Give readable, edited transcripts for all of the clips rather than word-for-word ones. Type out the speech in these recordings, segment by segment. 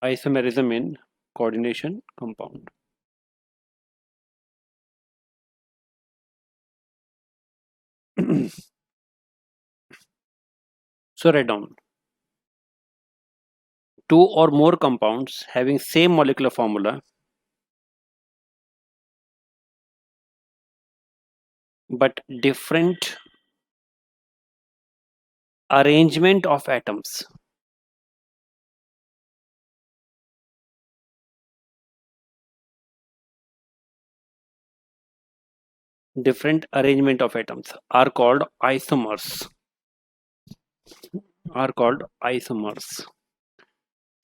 Isomerism in coordination compound. So write down two or more compounds having same molecular formula but different arrangement of atoms. Different arrangement of atoms are called isomers. Are called isomers.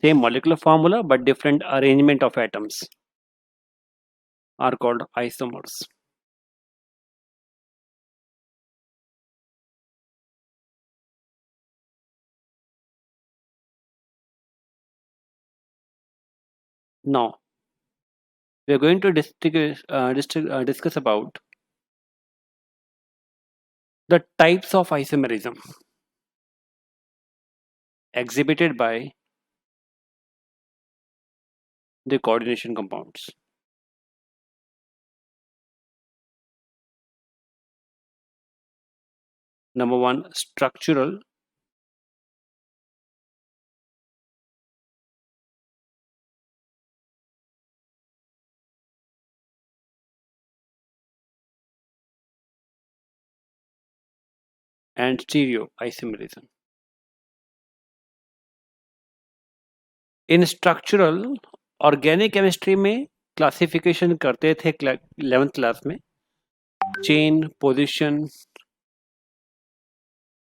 Same molecular formula but different arrangement of atoms are called isomers. Now we are going to discuss about the types of isomerism exhibited by the coordination compounds. Number one, structural. And stereo isomerism. In structural organic chemistry में classification करते थे 11th class में chain position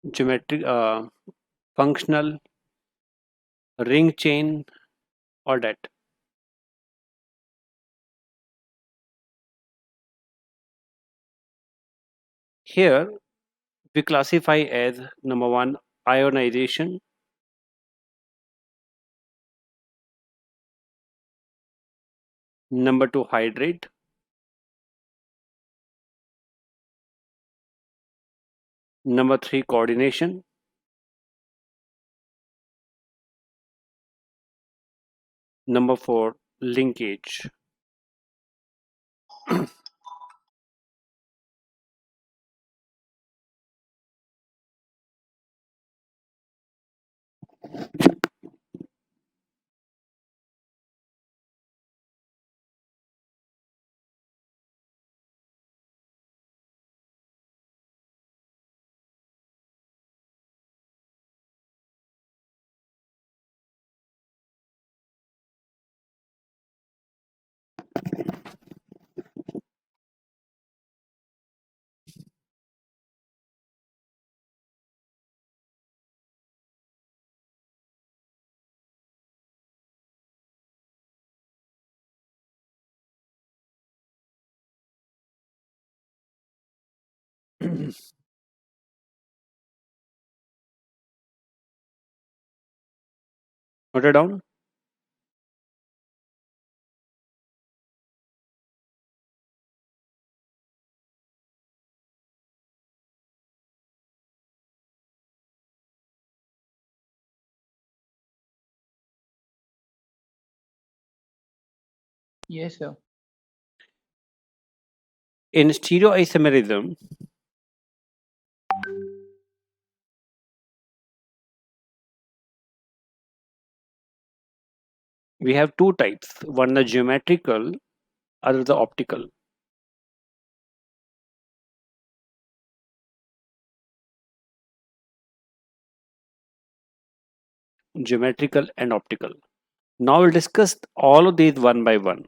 geometric functional ring chain और that. Here we classify as number one ionization, number two hydrate, number three coordination, number four linkage. Note it down. Yes, sir. In stereoisomerism, we have two types. One the geometrical, other the optical. Geometrical and optical. Now we'll discuss all of these one by one.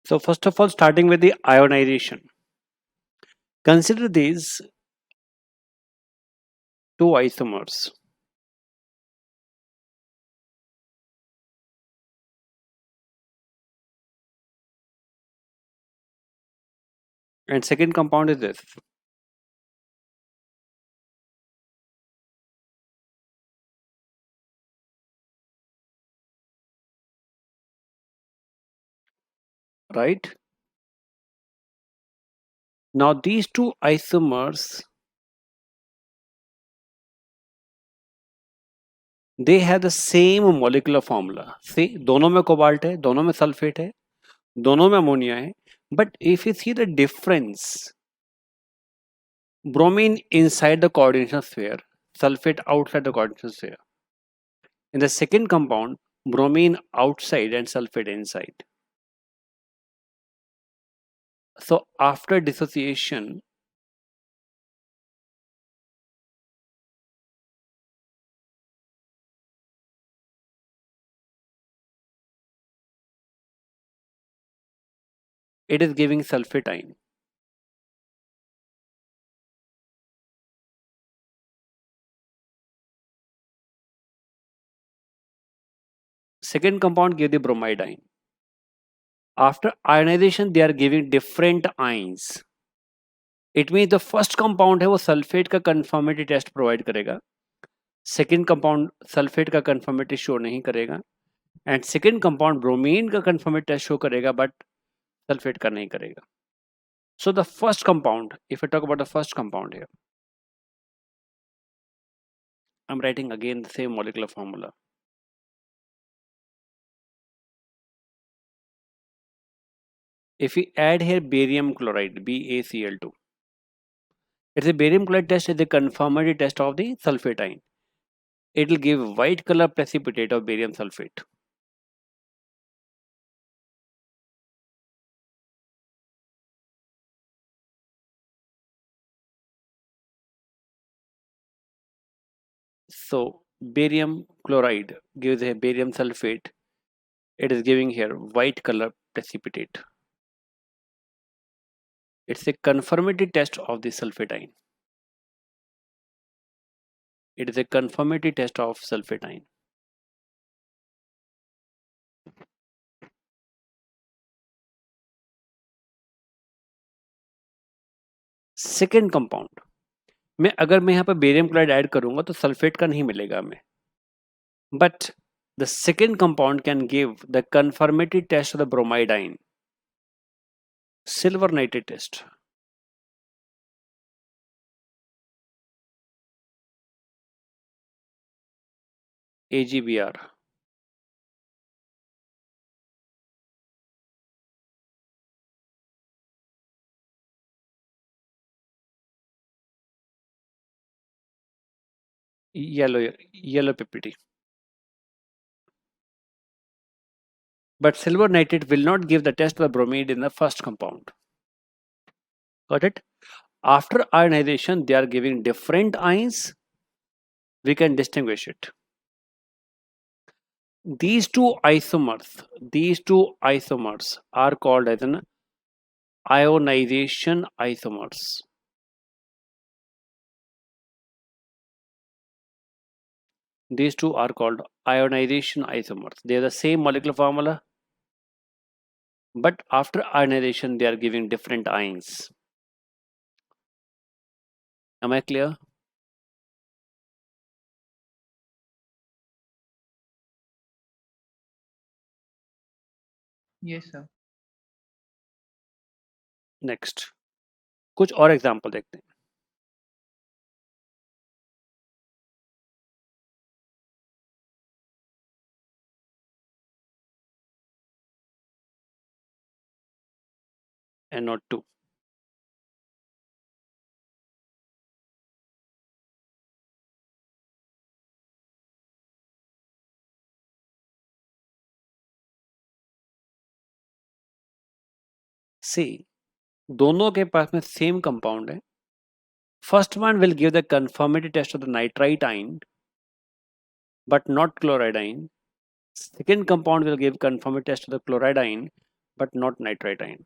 So first of all, starting with the ionization. Consider these two isomers. And second compound is this. Right? Now these two isomers, they have the same molecular formula. See, दोनों में cobalt है, दोनों में sulphate है, दोनों में ammonia है. But if you see the difference, bromine inside the coordination sphere, sulfate outside the coordination sphere. In the second compound, bromine outside and sulfate inside. So after dissociation, it is giving sulfate ion. Second compound give the bromide ion. After ionization, they are giving different ions. It means the first compound है वो sulphate का conformity test provide करेगा, second compound sulphate का conformity show नहीं करेगा, and second compound bromine का conformity test show करेगा but sulphate का नहीं करेगा. So the first compound, if I talk about the first compound here, I'm writing again the same molecular formula. If we add here barium chloride, BaCl2, it's a barium chloride test is a conformity test of the sulfate ion. It will give white color precipitate of barium sulfate. So barium chloride gives a barium sulfate. It is giving here white color precipitate. It's a conformity test of the sulfate ion. It is a conformity test of sulfate ion. Second compound में अगर मैं यहाँ पर barium chloride add करूंगा तो sulphate का नहीं मिलेगा हमें, but the second compound can give the confirmatory test of the bromide ion, silver nitrate test. AgBr. yellow PPT. But silver nitrate will not give the test of the bromide in the first compound. Got it? After ionization, they are giving different ions. We can distinguish it. These two isomers are called as an ionization isomers. These two are called ionization isomers. They are the same molecular formula, but after ionization, they are giving different ions. Am I clear? Yes, sir. Next कुछ और example देखते हैं. NO2. सी दोनों के पास में same compound है. First one will give the conformity test of the nitrite ion but not chloride ion. Second compound will give conformity test of the chloride ion but not nitrite ion.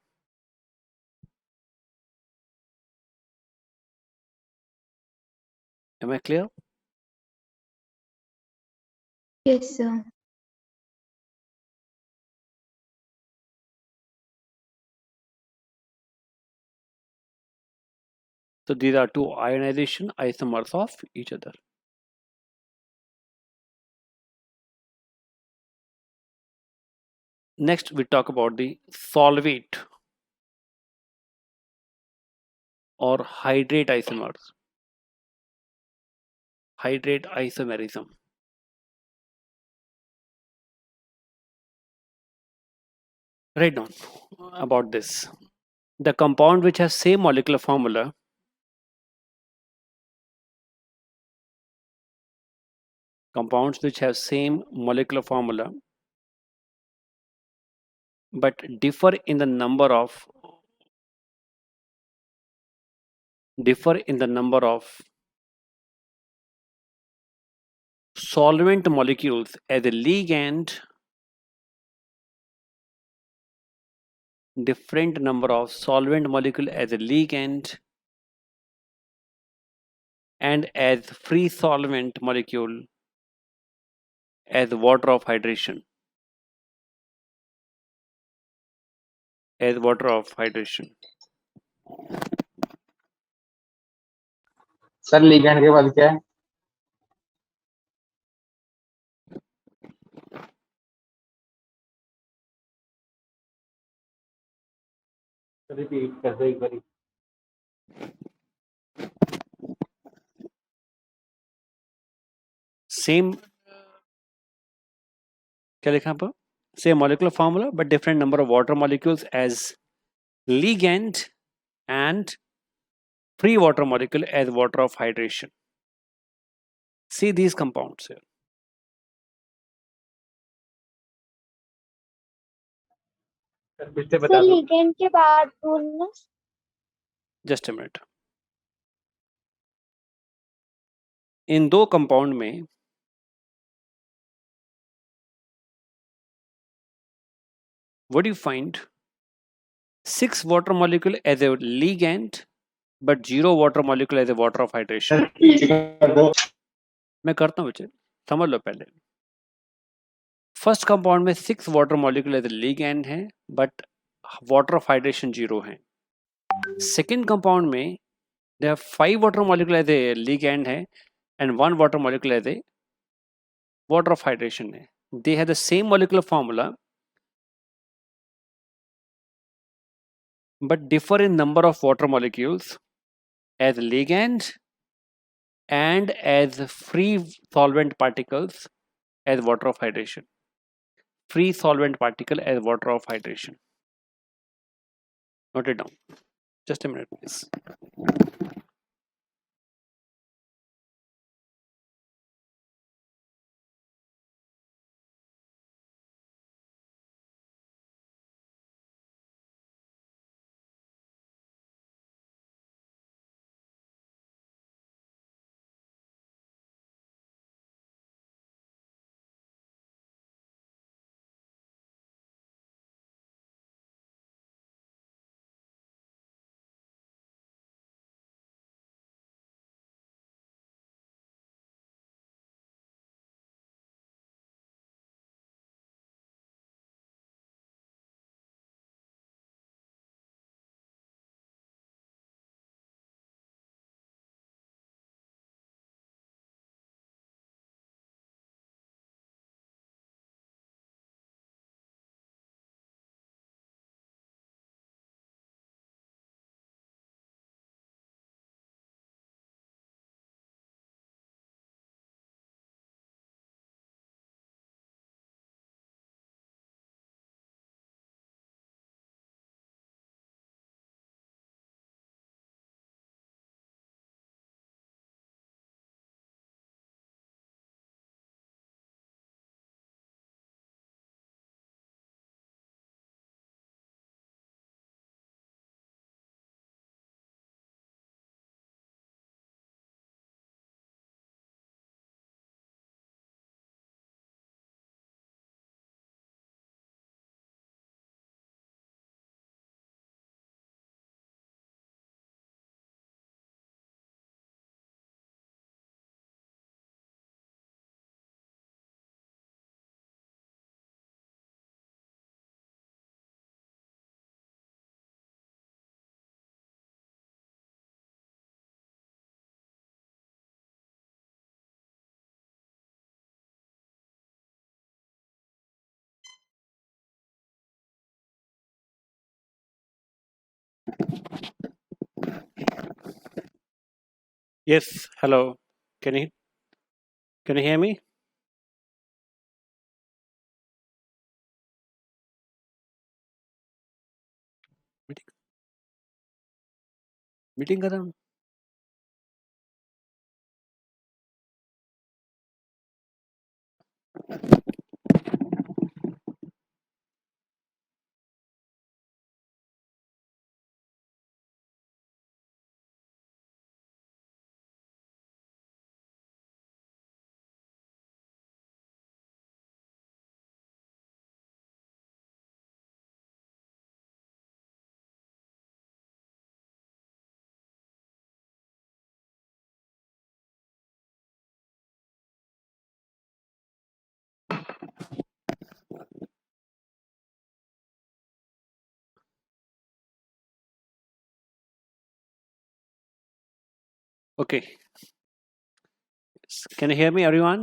Am I clear? Yes, sir. So these are two ionization isomers of each other. Next, we talk about the solvate or hydrate isomers. Hydrate isomerism. Write down about this. The compound which has same molecular formula compounds which have same molecular formula but differ in the number of solvent molecules as a ligand, different number of solvent molecule as a ligand and as free solvent molecule as water of hydration. As water of hydration. Sir ligand के बाद क्या है? Repeat कर दो एक बारी. Same क्या लिखा पर? Same molecular formula but different number of water molecules as ligand and free water molecule as water of hydration. See these compounds here. Sir फिर से सर बता दो. लिगेंड के बाद बोलना. Just a minute. इन दो कंपाउंड में what do you find? 6 water molecule as a ligand but 0 water molecule as a water of hydration. Repeat कर दो. मैं करता हूँ बच्चे, समझ लो पहले. फर्स्ट कंपाउंड में 6 वाटर मॉलिक्यूल एज लिगैंड है बट वाटर ऑफ हाइड्रेशन 0 है. सेकेंड कंपाउंड में they have 5 water molecule as a ligand है and 1 water molecule as a water of hydration है. They have the same molecular formula but differ in number of water molecules as ligand and as free solvent particles as water of hydration. Free solvent particle as water of hydration. Note it down. Just a minute, please. Yes, hello. Can you hear me? Meeting meeting कर रहा हूँ. Okay. Can you hear me, everyone?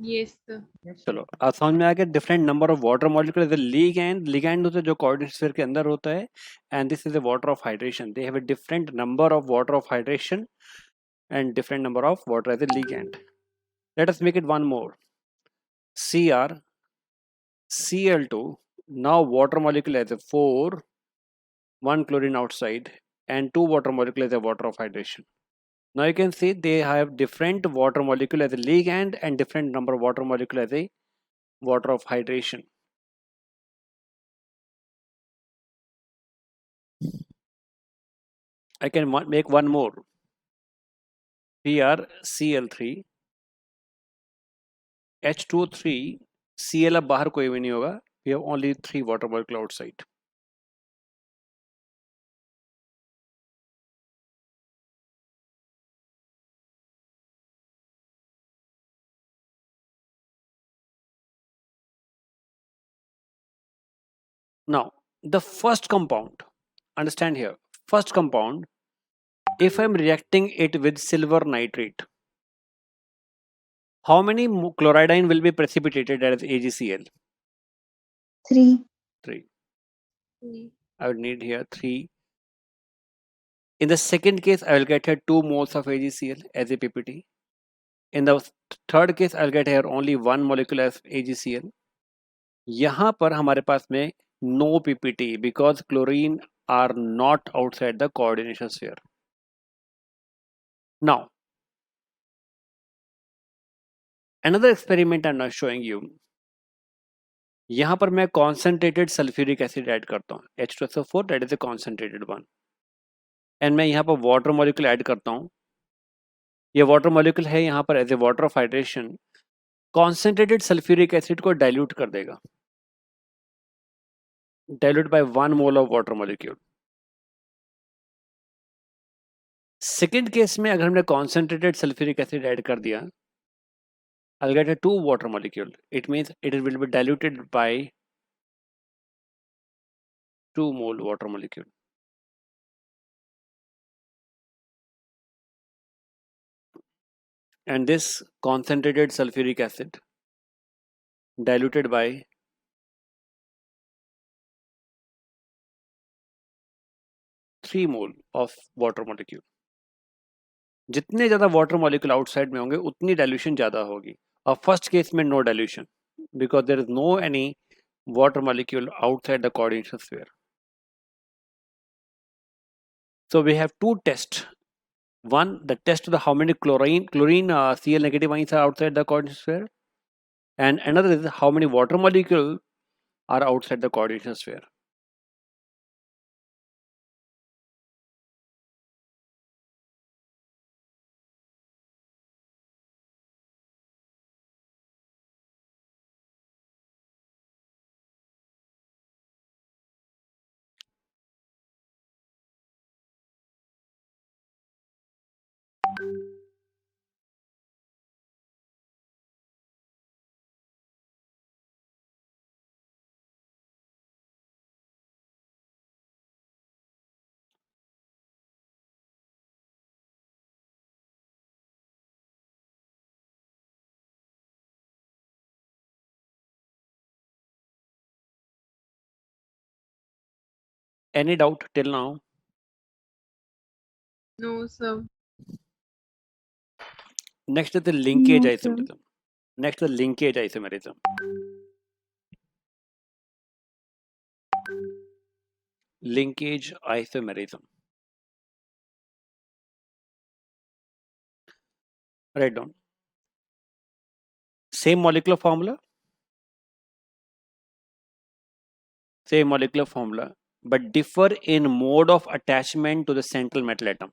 Yes, sir. चलो आज समझ में आ गया. Different number of water molecule is ligand होता है जो कोऑर्डिनेट स्फीयर के अंदर होता है, and this is a water of hydration. They have a different number of water of hydration and different number of water as a ligand. Let us make it one more. Cr Cl2. Now water molecule has a 4, 1 chlorine outside, and 2 water molecule as a water of hydration. Now you can see they have different water molecule as a ligand and different number of water molecule as a water of hydration. I can make one more. Here Cl3 H2O3 Cl अब बाहर कोई भी नहीं होगा. We have only 3 water molecule outside. Now, the first compound, understand here, first compound, if I'm reacting it with silver nitrate, how many chloridine will be precipitated as AgCl? 3. 3. Three. I would need here 3. In the second case, I will get here 2 moles of AgCl as a PPT. In the third case, I'll get here only 1 molecule as AgCl. यहाँ पर हमारे पास में no PPT because chlorine are not outside the coordination sphere. Now, another experiment I'm now showing you. यहाँ पर मैं concentrated sulphuric acid add करता हूँ H2SO4 that is a concentrated one, and मैं यहाँ पर वाटर मॉलिक्यूल ऐड करता हूँ. ये वाटर मॉलिक्यूल है यहाँ पर as a water of hydration. Concentrated sulphuric acid को डाइल्यूट कर देगा, dilute by 1 mole of water molecule. Second case में अगर हमने कॉन्सेंट्रेटेड सल्फ्यूरिक एसिड ऐड कर दिया, I'll get a 2 water molecule. It means it will be diluted by 2 mole water molecule. And this concentrated sulfuric acid diluted by 3 mole of water molecule. जितने ज़्यादा water molecule outside में होंगे उतनी dilution ज़्यादा होगी. और फर्स्ट केस में no dilution because there is no any water molecule outside the coordination sphere. So we have two tests. One, the test of the how many chlorine Cl negative ions are outside the coordination sphere, and another is how many water molecule are outside the coordination sphere. Any doubt till now? No, sir. Next is the linkage No, sir. isomerism. Next is the linkage isomerism. Linkage isomerism. Write down. Same molecular formula. Same molecular formula, but differ in mode of attachment to the central metal atom.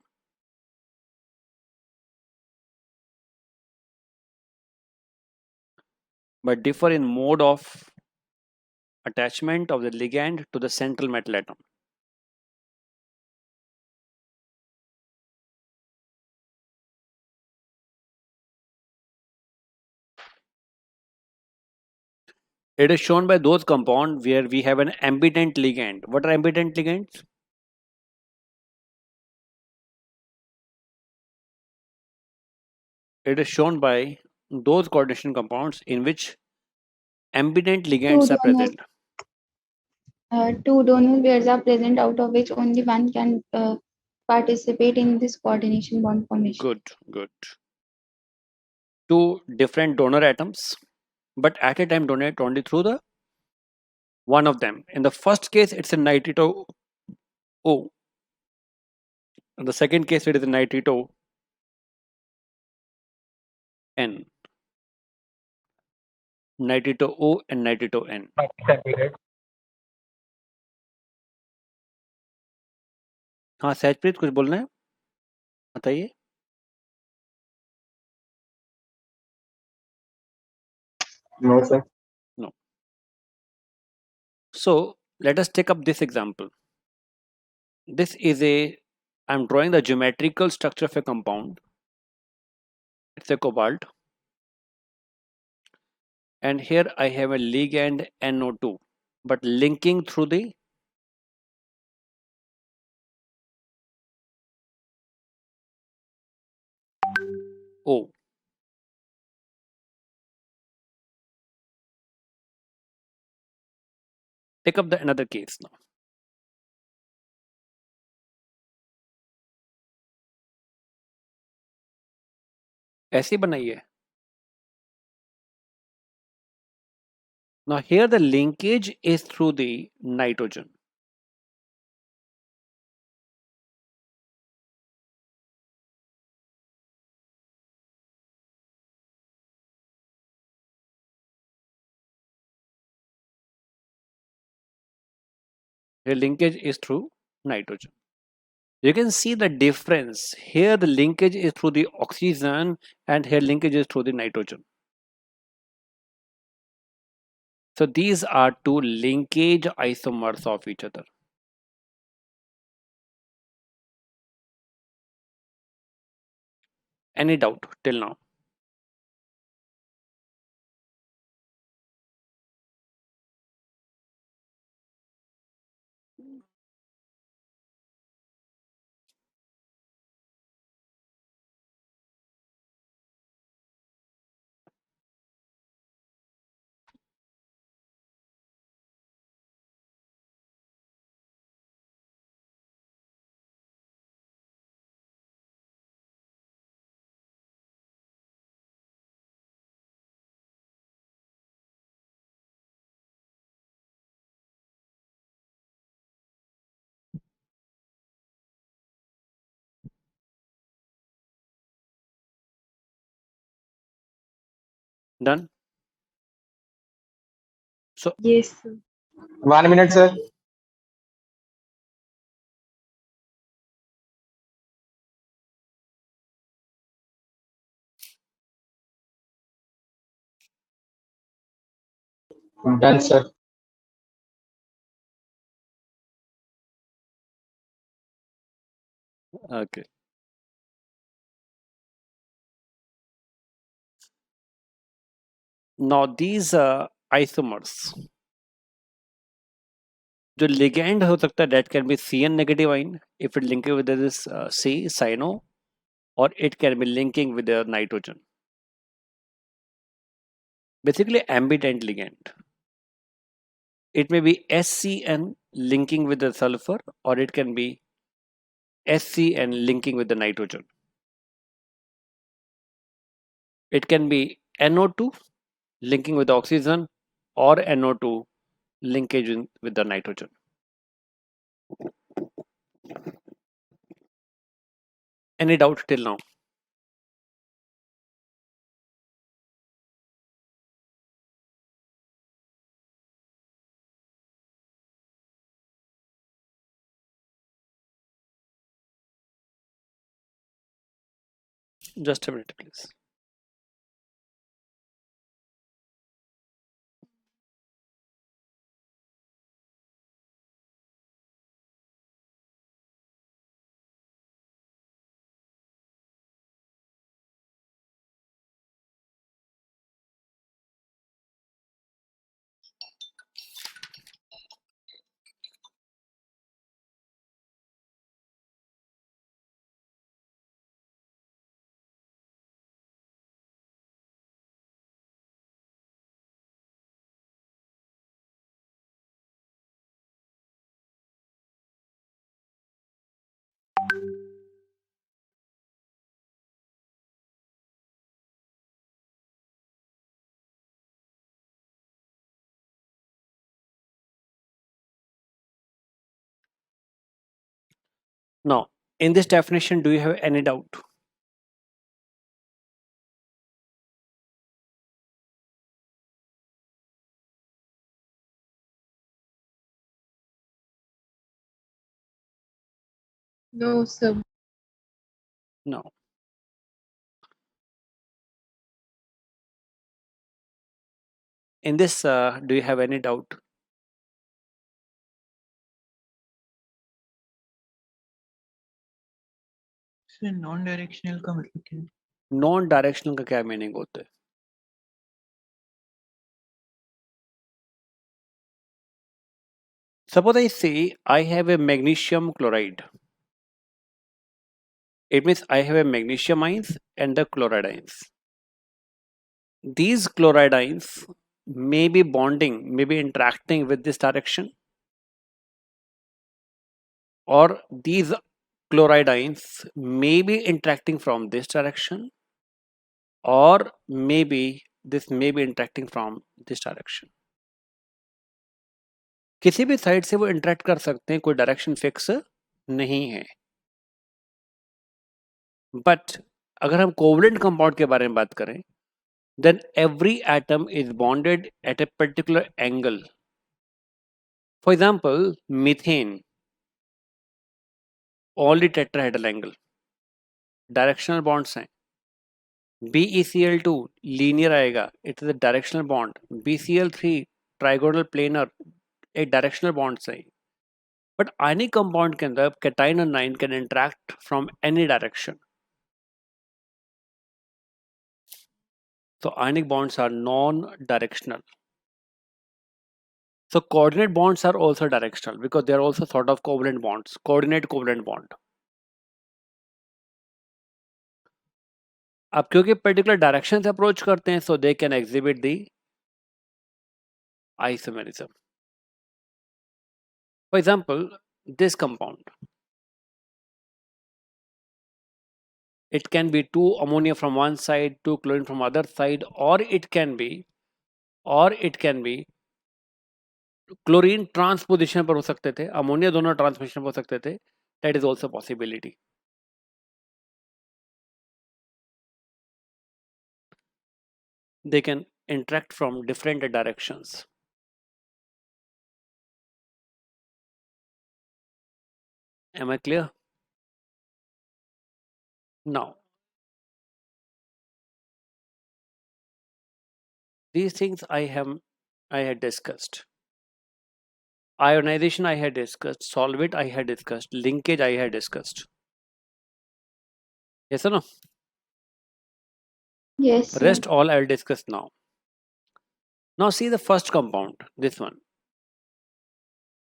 But differ in mode of attachment of the ligand to the central metal atom. It is shown by those compounds where we have an ambident ligand. What are ambident ligands? It is shown by those coordination compounds in which ambident ligands are donors. present. Two donor pairs are present, out of which only one can participate in this coordination bond formation. Good, good. Two different donor atoms, but at a time donate only through the one of them. In the first case, it's a nitrito O. In the second case, it is a nitrito N. Nitrito O and nitrito N. हाँ सहजप्रीत कुछ बोलना है बताइए. No, sir. So let us take up this example. This is I'm drawing the geometrical structure of a compound. It's a cobalt. And here I have a ligand NO2, but linking through the O. Take up the another case now. ऐसी बनाई है. Now here the linkage is through the nitrogen. Here linkage is through nitrogen. You can see the difference. Here the linkage is through the oxygen and here linkage is through the nitrogen. So these are two linkage isomers of each other. Any doubt till now? Done? So Yes, sir. 1 minute, sir. Done, sir. okay. Now these isomers, जो ligand हो सकता है that can be CN negative ion if it linking with this C cyano, or it can be linking with the nitrogen. Basically ambident ligand. It may be SCN linking with the sulfur, or it can be SCN linking with the nitrogen. It can be NO2 linking with the oxygen, or NO2 linkage with the nitrogen. Any doubt till now? Just a minute, please. Now, in this definition, do you have any doubt? No, sir. No. In this, do you have any doubt? Sir non directional का मतलब क्या है? Non directional का क्या meaning होता है? Suppose I say I have a magnesium chloride. It means I have a magnesium ions and the chloride ions. These chloride ions may be bonding, may be interacting with this direction, or these chloride ions may be interacting from this direction, or maybe this may be interacting from this direction. किसी भी side से वो interact कर सकते हैं, कोई direction fix नहीं है. बट अगर हम कोवलेंट कंपाउंड के बारे में बात करें, then every atom is bonded at a particular angle. For example, methane, only tetrahedral angle. Directional bonds हैं. BeCl2 linear आएगा, it is a directional bond. BCl3 trigonal planar, एक directional bond है. But ionic compound के अंदर cation and anion can interact from any direction. So ionic bonds are non-directional. So coordinate bonds are also directional because they are also sort of covalent bonds, coordinate covalent bond. अब क्योंकि particular direction से approach करते हैं, so they can exhibit the isomerism. For example, this compound, it can be 2 ammonia from one side, 2 chlorine from other side, or it can be chlorine transposition पर हो सकते थे, ammonia दोनों transposition पर हो सकते थे. That is also possibility. They can interact from different directions. Am I clear? Now, these things I had discussed. Ionization I had discussed, solvent I had discussed, linkage I had discussed. Yes or no? Yes, sir. Rest all I will discuss now. Now see the first compound, this one.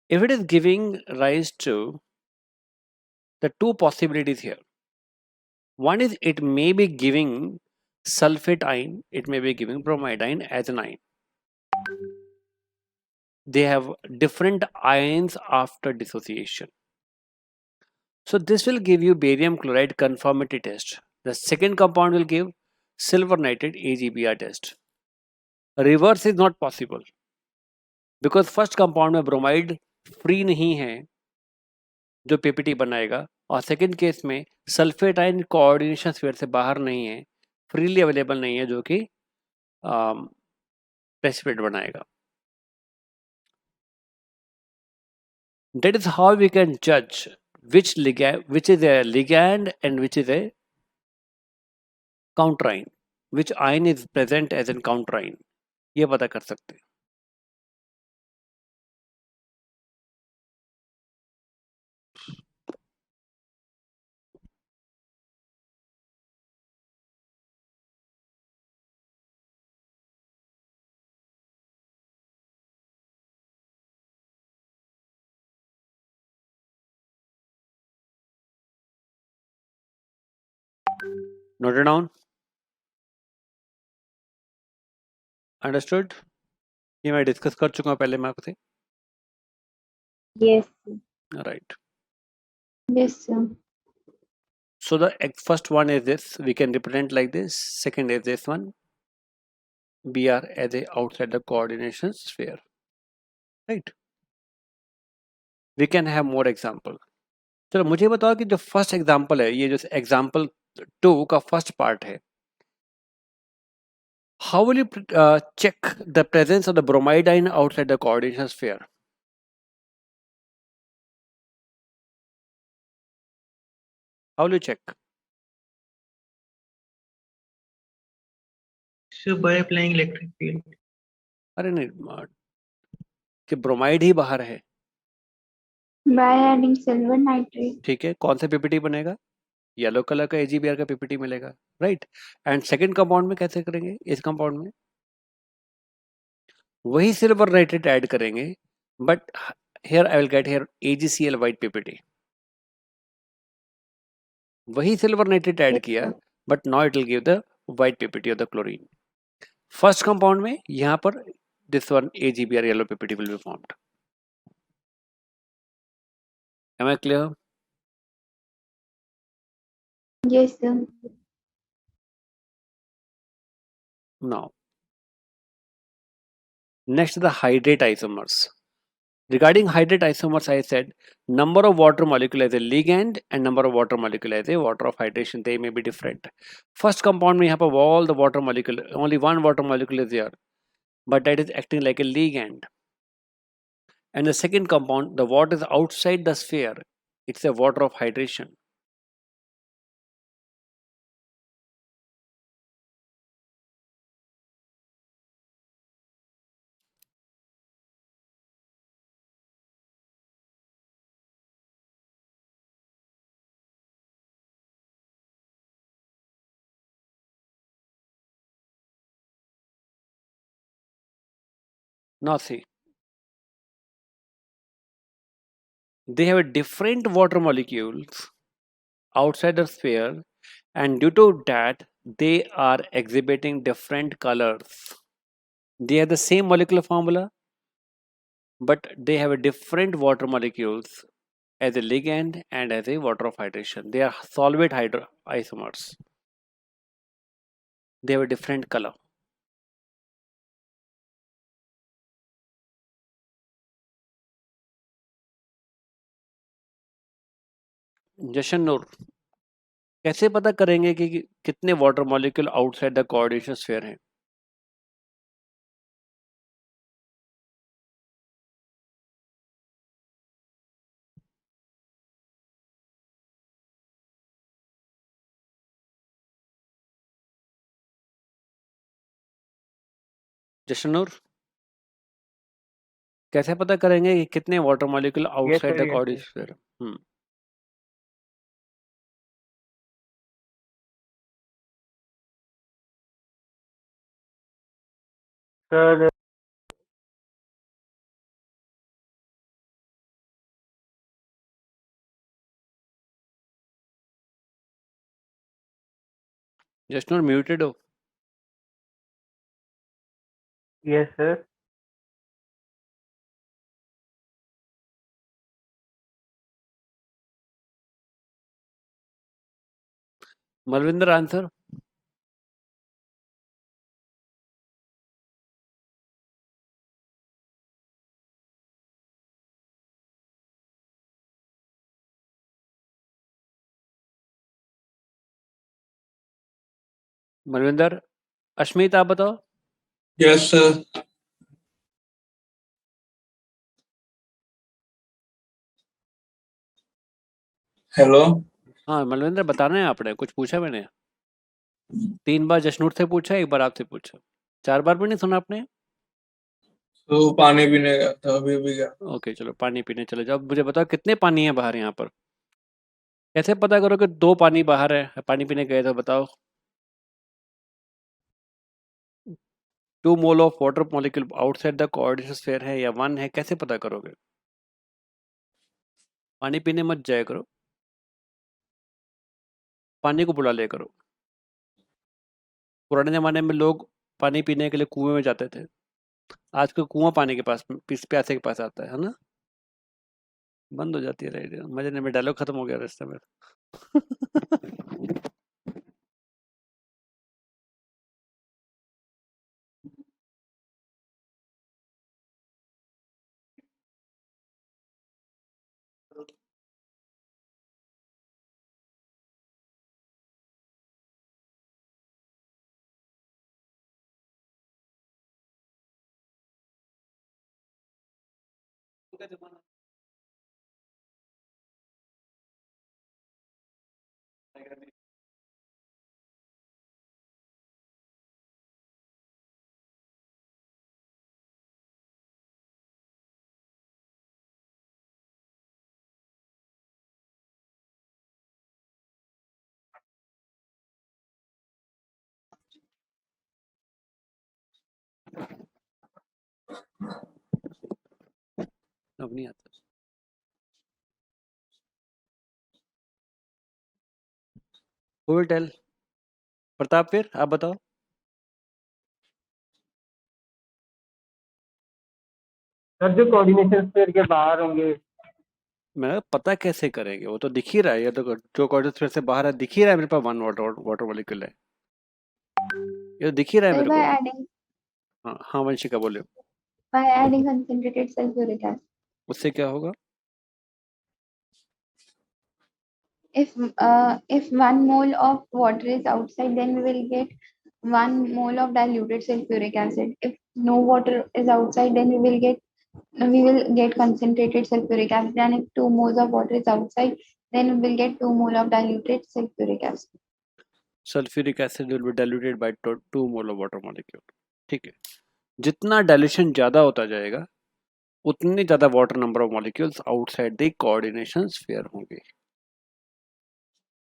If it is giving rise to the two possibilities here. One is it may be giving sulfate ion, it may be giving bromide ion as an ion. they have different ions after dissociation. So this will give you barium chloride conformity test. The second compound will give silver nitrate AGBR test. Reverse is not possible because first compound में bromide free नहीं है जो PPT बनाएगा, और second case में sulphate ion coordination sphere से बाहर नहीं है, फ्रीली अवेलेबल नहीं है, जो कि प्रेसिपिटेट बनाएगा. That is how we can judge which is a ligand and which is a counter ion, which ion is present as a counter ion. ये पता कर सकते हैं. Note it down. Understood? ये मैं डिस्कस कर चुका हूँ पहले मैं आपसे. Yes. Right. Yes, sir. So the first one is this. We can represent like this. Second is this one. Br as a outside the coordination sphere. Right. We can have more example. चलो मुझे बताओ कि जो first example है, ये जो example 2 का first part है, how will you check the presence of the bromide ion outside the coordination sphere? How will you check? So by applying electric field. अरे नहीं, कि ब्रोमाइड ही बाहर है. By adding silver nitrate. ठीक है, कौन सा पीपीटी बनेगा? येलो कलर का AgBr का पीपीटी मिलेगा. राइट. एंड सेकंड कंपाउंड में कैसे करेंगे? इस कंपाउंड में वही सिल्वर नाइट्रेट ऐड करेंगे, but here I will get here AgCl white PPT. वही सिल्वर नाइट्रेट ऐड किया, but now it will give the white PPT of the chlorine. First compound में यहाँ पर this one AgBr yellow PPT will be formed. Am I clear? Yes, sir. Now, next is the hydrate isomers. Regarding hydrate isomers, I said number of water molecule as a ligand and number of water molecule as a water of hydration, they may be different. First compound में यहाँ पर all the water molecule, only one water molecule is there, but that is acting like a ligand. And the second compound, the water is outside the sphere, it's a water of hydration. Now see, they have a different water molecules outside the sphere, and due to that they are exhibiting different colors. They have the same molecular formula, but they have a different water molecules as a ligand and as a water of hydration. They are solvate isomers. They have a different color. जशन नूर, कैसे पता करेंगे कि कितने water molecule outside the coordination sphere हैं? जशन नूर, कैसे पता करेंगे कि कितने water molecule outside the coordination sphere? Sir, Jashan Noor muted हो. yes, sir. Malvinder, answer. Malvinder, Ashmit, आप बताओ. Yes, sir. Hello. हाँ मलविंदर, बताना है आपने, कुछ पूछा मैंने. 3 बार जशनूर से पूछा, 1 बार आपसे पूछा, 4 बार भी नहीं सुना आपने. तो पानी पीने गया था, अभी भी गया. ओके, चलो पानी पीने चले जाओ. अब मुझे बताओ कितने पानी है बाहर यहाँ पर. कैसे पता करो कि 2 पानी बाहर है, पानी पीने गए तो बताओ. 2 mole of water molecule outside the coordination sphere है या 1 है, कैसे पता करोगे. पानी पीने मत जाया करो, पानी को बुला लिया करो. पुराने जमाने में लोग पानी पीने के लिए कुएं में जाते थे. आजकल कुआं पानी के पास, प्यासे के पास आता है ना. बंद हो जाती है रेडियो. मजे नहीं, में डायलॉग खत्म हो गया रास्ते में. अब नहीं आता. Who will tell? प्रताप, फिर आप बताओ. सर जो कोऑर्डिनेशन स्फीयर के बाहर होंगे. मैं पता कैसे करेंगे, वो तो दिख ही रहा है. ये तो जो कोऑर्डिनेट स्फीयर से बाहर है, दिख ही रहा है मेरे पास. 1 वाटर मॉलिक्यूल है, ये तो दिख ही रहा है Sir, मेरे by को. adding हाँ हाँ, वंशिका बोले. concentrated sulfuric acid. उससे क्या होगा. If 1 mole of water is outside, then we will get 1 mole of diluted sulfuric acid. If no water is outside, then we will get concentrated sulfuric acid. And if 2 moles of water is outside, then we will get 2 mole of diluted sulfuric acid. Sulphuric acid will be diluted by 2 mole of water molecule. ठीक है. जितना dilution ज्यादा होता जाएगा, उतनी ज्यादा water number of molecules outside the coordination sphere होंगे.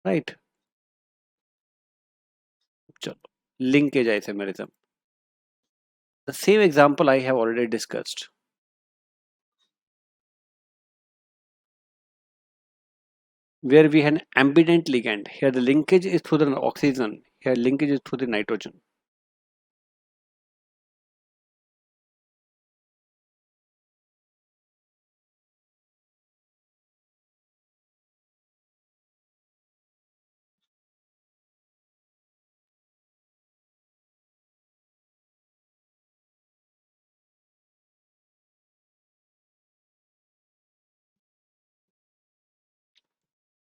Right. चलो, linkage isomerism. The same example I have already discussed. Where we have an ambident ligand, here the linkage is through the oxygen, here linkage is through the nitrogen.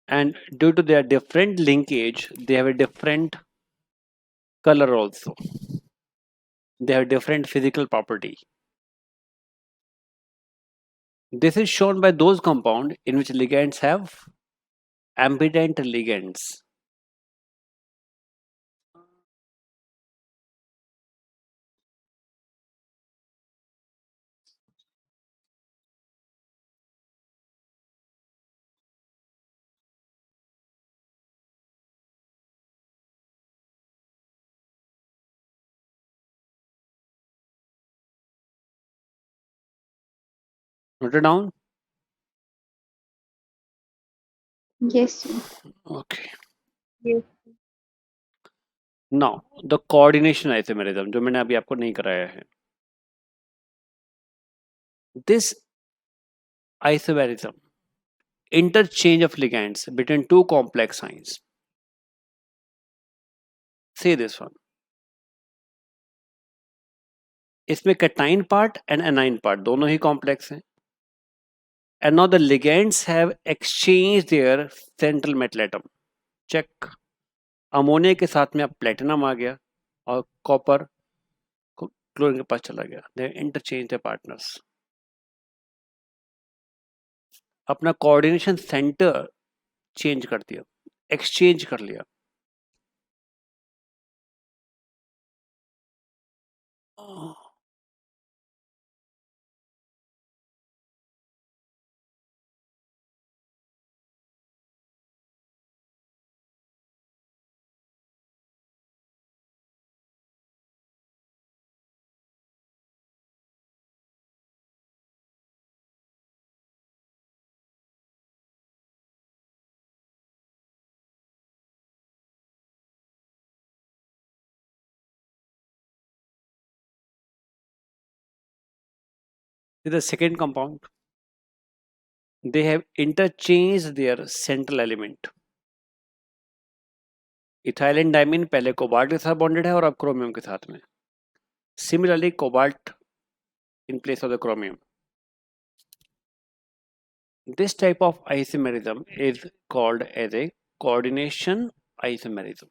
And due to their different linkage, they have a different color also. They have different physical property. This is shown by those compounds in which ligands have ambident ligands. Note it down. Yes, sir. Okay. Yes. Now the coordination isomerism, जो मैंने अभी आपको नहीं कराया है. This isomerism, interchange of ligands between 2 complex ions. See this one. इसमें cation part and anion part दोनों ही complex हैं. And now the ligands have exchanged their central metal atom. Check. Ammonia के साथ में अब प्लेटिनम आ गया और कॉपर क्लोरीन के पास चला गया. They interchange their partners. अपना कोऑर्डिनेशन सेंटर चेंज कर दिया, एक्सचेंज कर लिया. The second compound, they have interchanged their central element. Ethyl and diamine पहले कोबाल्ट के साथ बॉन्डेड है और अब क्रोमियम के साथ में. Similarly cobalt in place of the chromium. This type of isomerism is called as a coordination isomerism.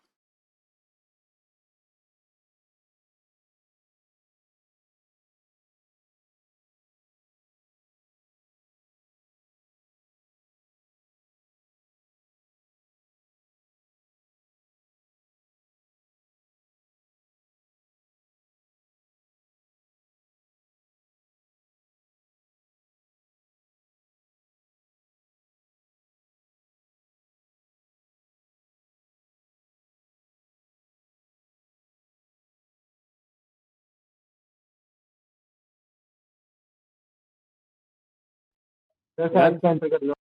Sir यार साइड कैंसिल कर लो.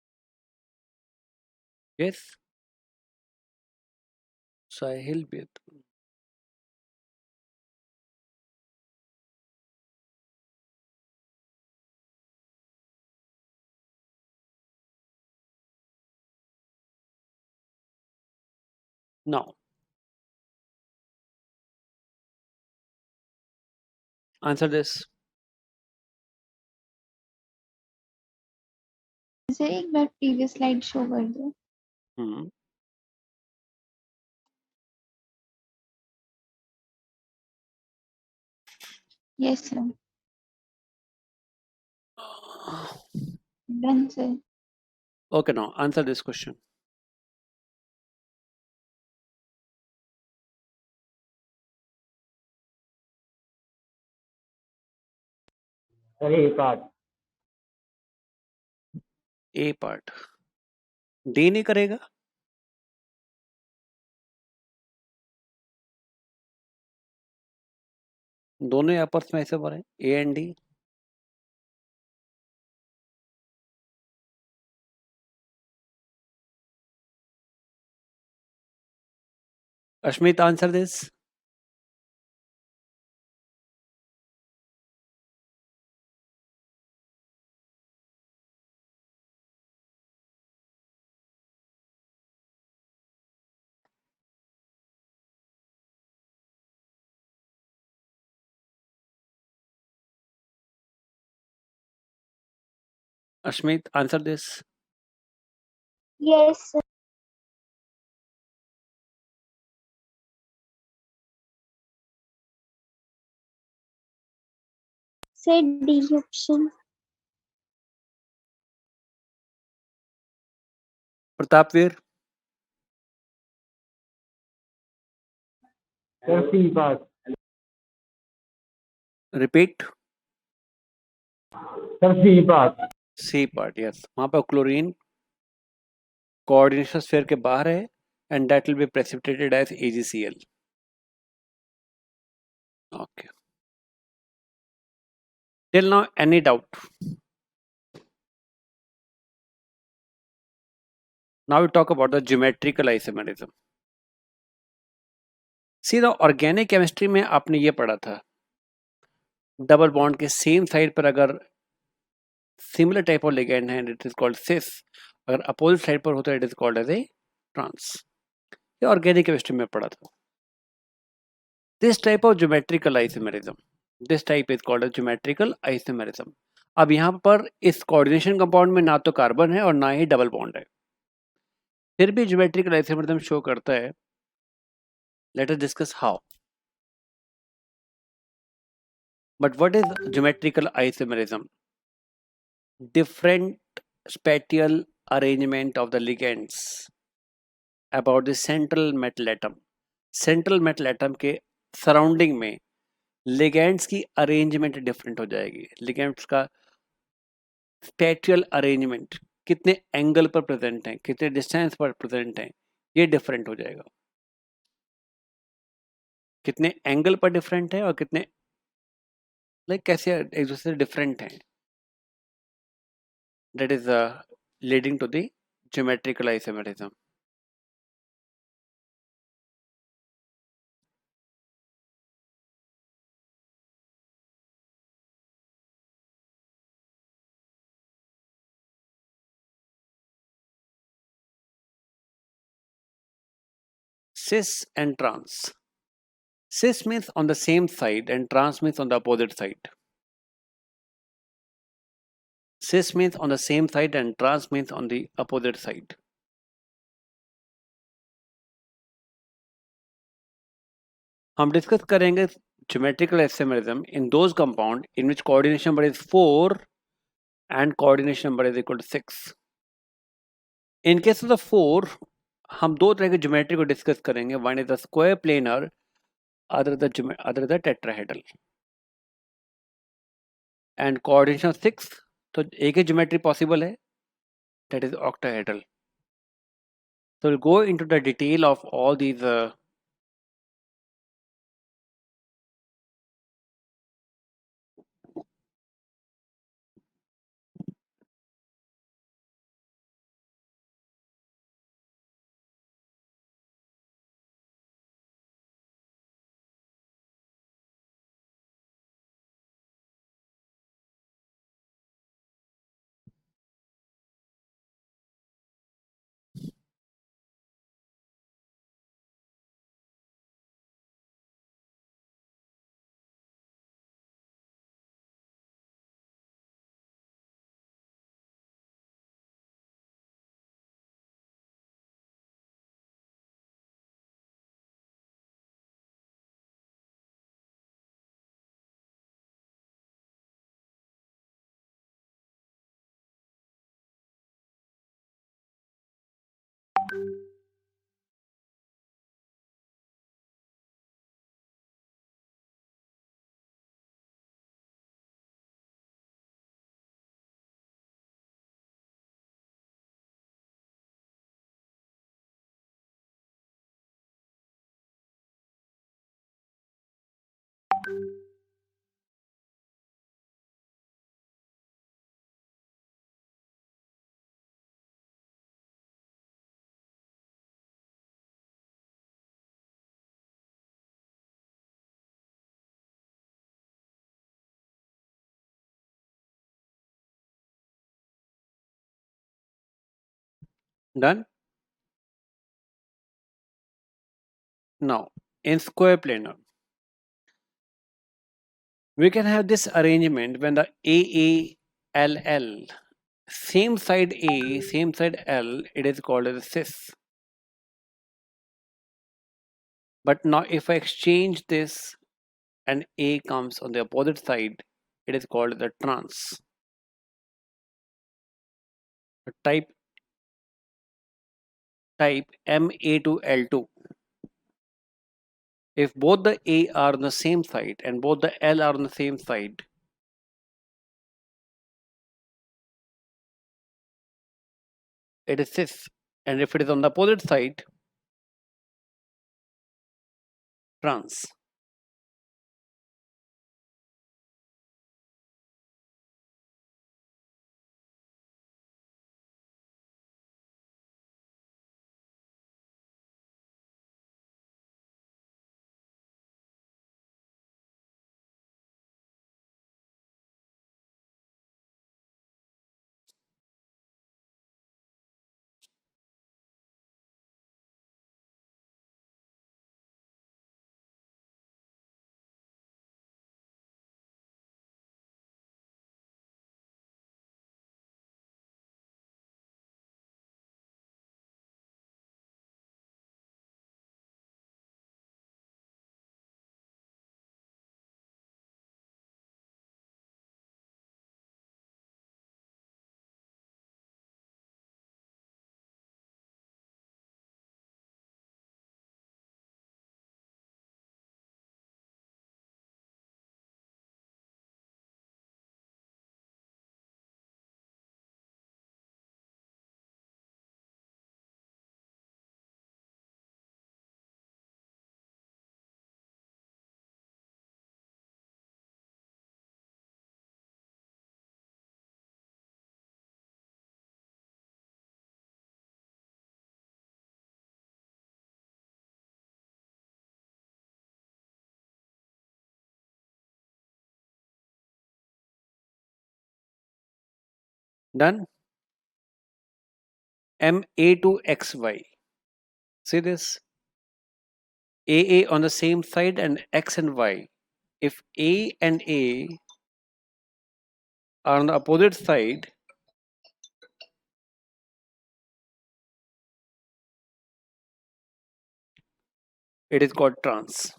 yes, Sahil Bed. Now, answer this. Sir एक बार प्रीवियस स्लाइड शो कर दो. Hmm. Yes sir, done sir. Okay, now answer this question. Sir A part. A part. D नहीं करेगा. दोनों आपस में ऐसे बने A and D. Ashmit, answer this. Ashmit, answer this. Yes sir. Say D option. Pratapveer, sir C part. repeat. Sir C part. C part, yes. वहां पर chlorine coordination sphere के बाहर है and that will be precipitated as AgCl. Okay. Till now, any doubt? Now we talk about the geometrical isomerism. See, the organic chemistry में आपने ये पढ़ा था, डबल बॉन्ड के सेम साइड पर अगर सिमिलर टाइप ऑफ लिगेंड है it is called cis, अगर अपोजिट साइड पर होता है it is called as a trans. ये ऑर्गेनिक केमिस्ट्री में पढ़ा था. This type of geometrical isomerism, this type is called a geometrical isomerism. अब यहाँ पर इस कोऑर्डिनेशन कंपाउंड में ना तो कार्बन है और ना ही डबल बॉन्ड है, फिर भी geometrical isomerism शो करता है. Let us discuss how. But what is geometrical isomerism? Different spatial arrangement of the ligands about the central metal atom. Central metal atom के सराउंडिंग में लिगेंड्स की अरेंजमेंट डिफरेंट हो जाएगी. लिगेंड्स का spatial arrangement, कितने angle पर present हैं, कितने डिस्टेंस पर प्रेजेंट हैं, ये डिफरेंट हो जाएगा. कितने एंगल पर डिफरेंट है और कितने कैसे एक दूसरे से डिफरेंट हैं. That is leading to the geometrical isomerism. Cis and trans. Cis means on the same side and trans means on the opposite side. Cis means on the same side and trans means on the opposite side. हम discuss करेंगे geometrical isomerism in those compound in which coordination number is 4 and coordination number is equal to 6. In case of the 4, हम दो तरह के geometry को discuss करेंगे. One is the square planar, other the tetrahedral. And coordination 6, तो एक ही geometry possible है, that is octahedral. So we'll go into the detail of all these done. Now in square planar, we can have this arrangement when the AALL, same side A, same side L, it is called as a cis. But now if I exchange this and A comes on the opposite side, it is called the trans. Type Ma to L2. If both the A are on the same side and both the L are on the same side, it is cis. And if it is on the opposite side, trans. Done? MA to XY. See this? AA on the same side and X and Y. If A and A are on the opposite side, it is called trans.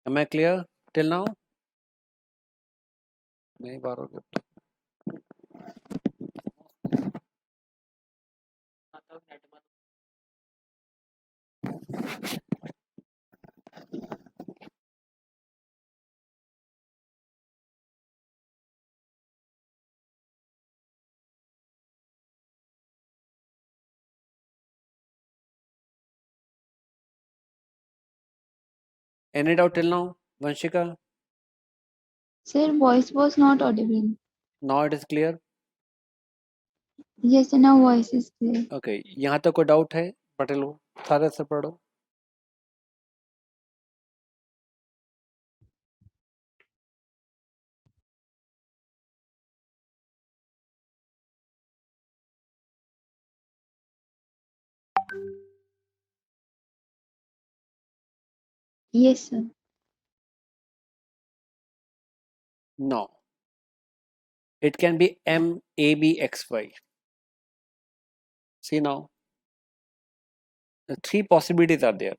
Am I clear till now? नहीं बार हो गया. Any doubt till now, Vanshika? Sir, voice was not audible. Now it is clear. Yes, now voice is clear. Okay. यहाँ तक कोई doubt है? पटेल हो सारे से पढ़ो. Yes, sir. No. It can be MABXY. See now. The three possibilities are there.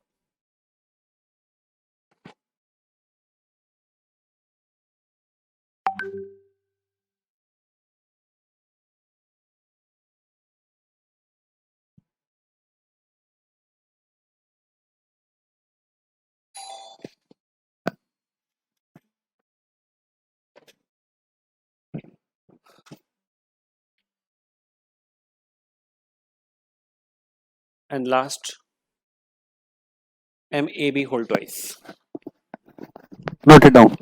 And last, MAB whole twice. Note it down.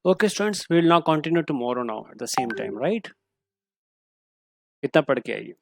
Okay, students, we will now continue tomorrow now at the same time, right? इतना पढ़ के आइए.